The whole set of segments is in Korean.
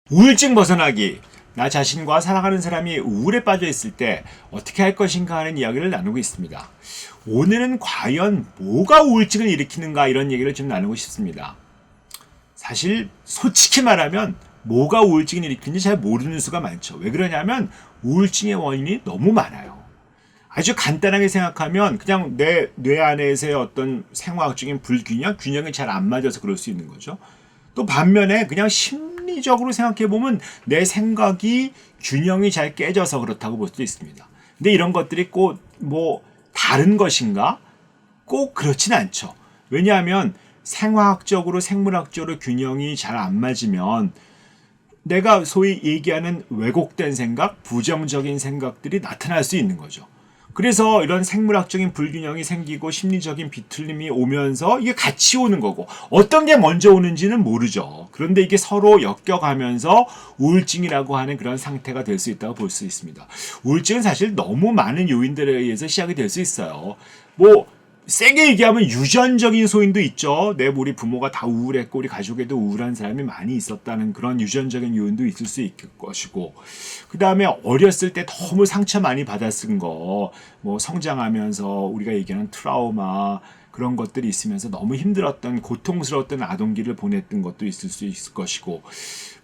우울증 벗어나기. 나 자신과 사랑하는 사람이 우울에 빠져 있을 때 어떻게 할 것인가 하는 이야기를 나누고 있습니다. 오늘은 과연 뭐가 우울증을 일으키는가 이런 얘기를 좀 나누고 싶습니다. 사실 솔직히 말하면 뭐가 우울증을 일으키는지 잘 모르는 수가 많죠. 왜 그러냐면 우울증의 원인이 너무 많아요. 아주 간단하게 생각하면 그냥 내 뇌 안에서의 어떤 생화학적인 불균형, 균형이 잘 안 맞아서 그럴 수 있는 거죠. 또 반면에 그냥 심리적으로 생각해보면 내 생각이 균형이 잘 깨져서 그렇다고 볼 수도 있습니다. 근데 이런 것들이 꼭 다른 것인가? 꼭 그렇진 않죠. 왜냐하면 생화학적으로 생물학적으로 균형이 잘 안 맞으면 내가 소위 얘기하는 왜곡된 생각, 부정적인 생각들이 나타날 수 있는 거죠. 그래서 이런 생물학적인 불균형이 생기고 심리적인 비틀림이 오면서 이게 같이 오는 거고 어떤 게 먼저 오는지는 모르죠. 그런데 이게 서로 엮여가면서 우울증이라고 하는 그런 상태가 될 수 있다고 볼 수 있습니다. 우울증은 사실 너무 많은 요인들에 의해서 시작이 될 수 있어요. 세게 얘기하면 유전적인 소인도 있죠. 우리 부모가 다 우울했고 우리 가족에도 우울한 사람이 많이 있었다는 그런 유전적인 요인도 있을 수 있을 것이고, 그 다음에 어렸을 때 너무 상처 많이 받았은 거, 성장하면서 우리가 얘기하는 트라우마, 그런 것들이 있으면서 너무 힘들었던 고통스러웠던 아동기를 보냈던 것도 있을 수 있을 것이고,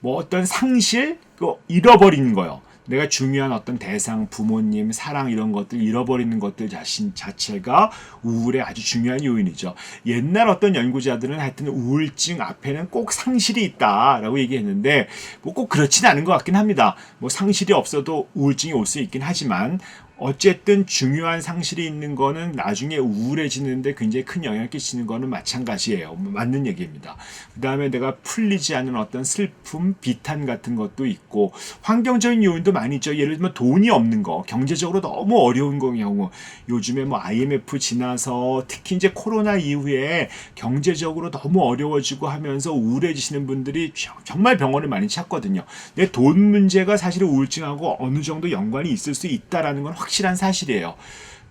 어떤 상실, 잃어버린 거요. 내가 중요한 어떤 대상, 부모님, 사랑 이런 것들 잃어버리는 것들 자체가 우울의 아주 중요한 요인이죠. 옛날 어떤 연구자들은 하여튼 우울증 앞에는 꼭 상실이 있다라고 얘기했는데 꼭 그렇진 않은 것 같긴 합니다. 상실이 없어도 우울증이 올 수 있긴 하지만 어쨌든 중요한 상실이 있는 거는 나중에 우울해지는데 굉장히 큰 영향을 끼치는 거는 마찬가지예요. 맞는 얘기입니다. 그 다음에 내가 풀리지 않은 어떤 슬픔, 비탄 같은 것도 있고 환경적인 요인도 많이 있죠. 예를 들면 돈이 없는 거, 경제적으로 너무 어려운 경우, 요즘에 IMF 지나서 특히 이제 코로나 이후에 경제적으로 너무 어려워지고 하면서 우울해지시는 분들이 정말 병원을 많이 찾거든요. 근데 돈 문제가 사실 우울증하고 어느 정도 연관이 있을 수 있다라는 건 확실한 사실이에요.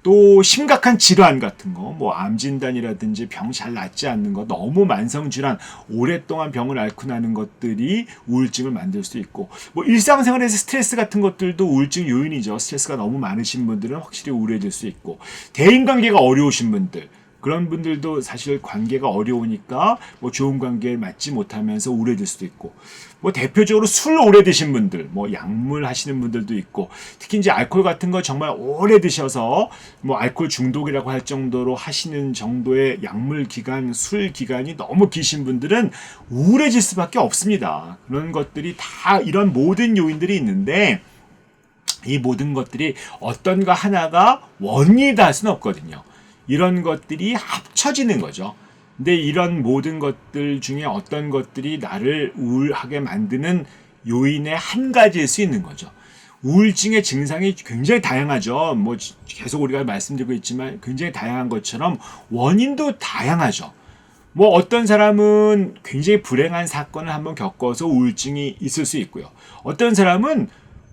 또 심각한 질환 같은 거, 암 진단이라든지 병 잘 낫지 않는 거, 너무 만성 질환, 오랫동안 병을 앓고 나는 것들이 우울증을 만들 수 있고, 일상생활에서 스트레스 같은 것들도 우울증 요인이죠. 스트레스가 너무 많으신 분들은 확실히 우울해질 수 있고, 대인관계가 어려우신 분들, 그런 분들도 사실 관계가 어려우니까 좋은 관계에 맞지 못하면서 우울해질 수도 있고, 대표적으로 술 오래 드신 분들, 약물 하시는 분들도 있고, 특히 이제 알코올 같은 거 정말 오래 드셔서 알코올 중독이라고 할 정도로 하시는 정도의 약물 기간, 술 기간이 너무 기신 분들은 우울해질 수밖에 없습니다. 그런 것들이 다 이런 모든 요인들이 있는데 이 모든 것들이 어떤가 하나가 원인이다 할 수는 없거든요. 이런 것들이 합쳐지는 거죠. 근데 이런 모든 것들 중에 어떤 것들이 나를 우울하게 만드는 요인의 한 가지일 수 있는 거죠. 우울증의 증상이 굉장히 다양하죠. 계속 우리가 말씀드리고 있지만 굉장히 다양한 것처럼 원인도 다양하죠. 어떤 사람은 굉장히 불행한 사건을 한번 겪어서 우울증이 있을 수 있고요. 어떤 사람은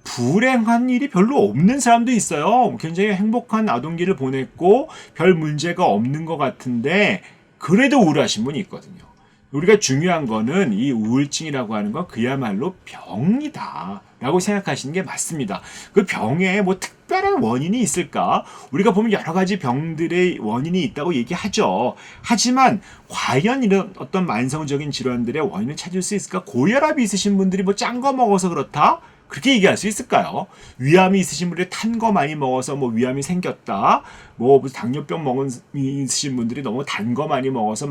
불행한 일이 별로 없는 사람도 있어요. 굉장히 행복한 아동기를 보냈고 별 문제가 없는 것 같은데 그래도 우울하신 분이 있거든요. 우리가 중요한 거는 이 우울증이라고 하는 건 그야말로 병이다 라고 생각하시는 게 맞습니다. 그 병에 특별한 원인이 있을까? 우리가 보면 여러 가지 병들의 원인이 있다고 얘기하죠. 하지만 과연 이런 어떤 만성적인 질환들의 원인을 찾을 수 있을까? 고혈압이 있으신 분들이 짠 거 먹어서 그렇다? 그렇게 얘기할 수 있을까요? 위암이 있으신 분들이 탄 거 많이 먹어서 위암이 생겼다. 당뇨병 있으신 분들이 너무 단 거 많이 먹어서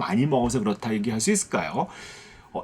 그렇다 얘기할 수 있을까요?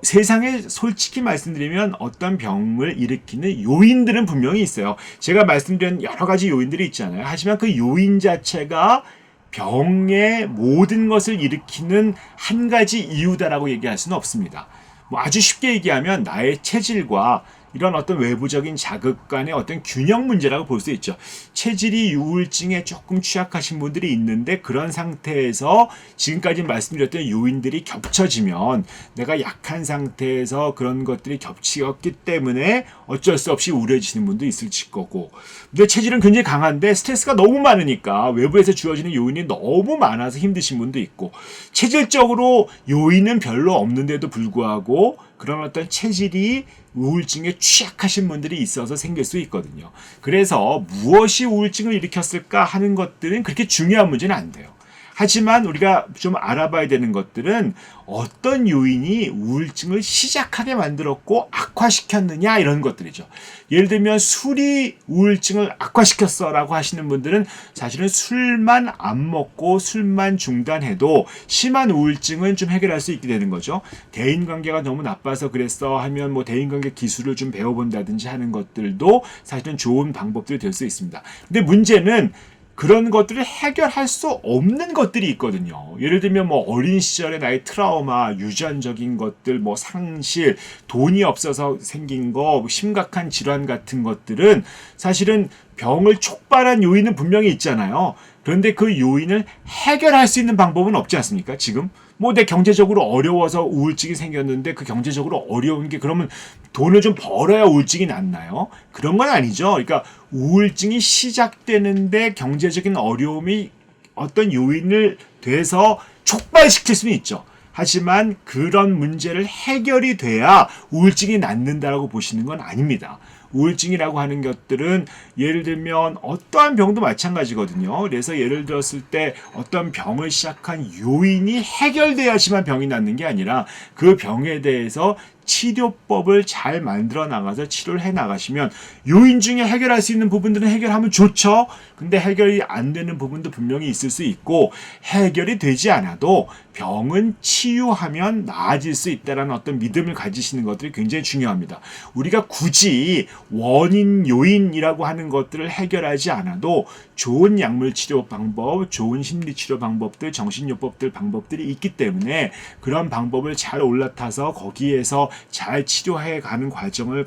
세상에 솔직히 말씀드리면 어떤 병을 일으키는 요인들은 분명히 있어요. 제가 말씀드린 여러 가지 요인들이 있잖아요. 하지만 그 요인 자체가 병의 모든 것을 일으키는 한 가지 이유다라고 얘기할 수는 없습니다. 아주 쉽게 얘기하면 나의 체질과 이런 어떤 외부적인 자극 간의 어떤 균형 문제라고 볼 수 있죠. 체질이 우울증에 조금 취약하신 분들이 있는데 그런 상태에서 지금까지 말씀드렸던 요인들이 겹쳐지면 내가 약한 상태에서 그런 것들이 겹치었기 때문에 어쩔 수 없이 우울해지는 분도 있을 거고, 근데 체질은 굉장히 강한데 스트레스가 너무 많으니까 외부에서 주어지는 요인이 너무 많아서 힘드신 분도 있고, 체질적으로 요인은 별로 없는데도 불구하고 그런 어떤 체질이 우울증에 취약하신 분들이 있어서 생길 수 있거든요. 그래서 무엇이 우울증을 일으켰을까 하는 것들은 그렇게 중요한 문제는 안 돼요. 하지만 우리가 좀 알아봐야 되는 것들은 어떤 요인이 우울증을 시작하게 만들었고 악화시켰느냐 이런 것들이죠. 예를 들면 술이 우울증을 악화시켰어 라고 하시는 분들은 사실은 술만 안 먹고 술만 중단해도 심한 우울증은 좀 해결할 수 있게 되는 거죠. 대인관계가 너무 나빠서 그랬어 하면 뭐 대인관계 기술을 좀 배워본다든지 하는 것들도 사실은 좋은 방법들이 될 수 있습니다. 근데 문제는 그런 것들을 해결할 수 없는 것들이 있거든요. 예를 들면 뭐 어린 시절의 나의 트라우마, 유전적인 것들, 뭐 상실, 돈이 없어서 생긴 거, 심각한 질환 같은 것들은 사실은 병을 촉발한 요인은 분명히 있잖아요. 그런데 그 요인을 해결할 수 있는 방법은 없지 않습니까? 지금 뭐 내 경제적으로 어려워서 우울증이 생겼는데 그 경제적으로 어려운 게 그러면 돈을 좀 벌어야 우울증이 낫나요? 그런 건 아니죠. 그러니까 우울증이 시작되는데 경제적인 어려움이 어떤 요인을 돼서 촉발시킬 수는 있죠. 하지만 그런 문제를 해결이 돼야 우울증이 낫는다고 보시는 건 아닙니다. 우울증이라고 하는 것들은 예를 들면 어떠한 병도 마찬가지거든요. 그래서 예를 들었을 때 어떤 병을 시작한 요인이 해결돼야지만 병이 낫는 게 아니라 그 병에 대해서 치료법을 잘 만들어 나가서 치료를 해 나가시면 요인 중에 해결할 수 있는 부분들은 해결하면 좋죠. 근데 해결이 안 되는 부분도 분명히 있을 수 있고 해결이 되지 않아도 병은 치유하면 나아질 수 있다는 어떤 믿음을 가지시는 것들이 굉장히 중요합니다. 우리가 굳이 원인 요인이라고 하는 것들을 해결하지 않아도 좋은 약물 치료 방법, 좋은 심리 치료 방법들, 정신요법들 방법들이 있기 때문에 그런 방법을 잘 올라타서 거기에서 잘 치료해 가는 과정을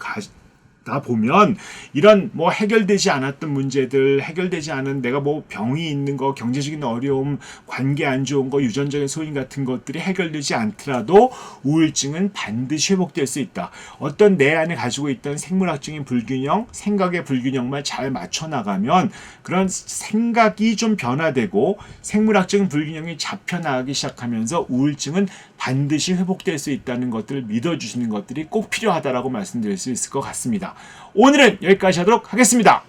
다 보면 이런 뭐 해결되지 않았던 문제들, 해결되지 않은 내가 뭐 병이 있는 거, 경제적인 어려움, 관계 안 좋은 거, 유전적인 소인 같은 것들이 해결되지 않더라도 우울증은 반드시 회복될 수 있다. 어떤 내 안에 가지고 있던 생물학적인 불균형, 생각의 불균형만 잘 맞춰 나가면 그런 생각이 좀 변화되고 생물학적인 불균형이 잡혀 나가기 시작하면서 우울증은 반드시 회복될 수 있다는 것들을 믿어주시는 것들이 꼭 필요하다라고 말씀드릴 수 있을 것 같습니다. 오늘은 여기까지 하도록 하겠습니다.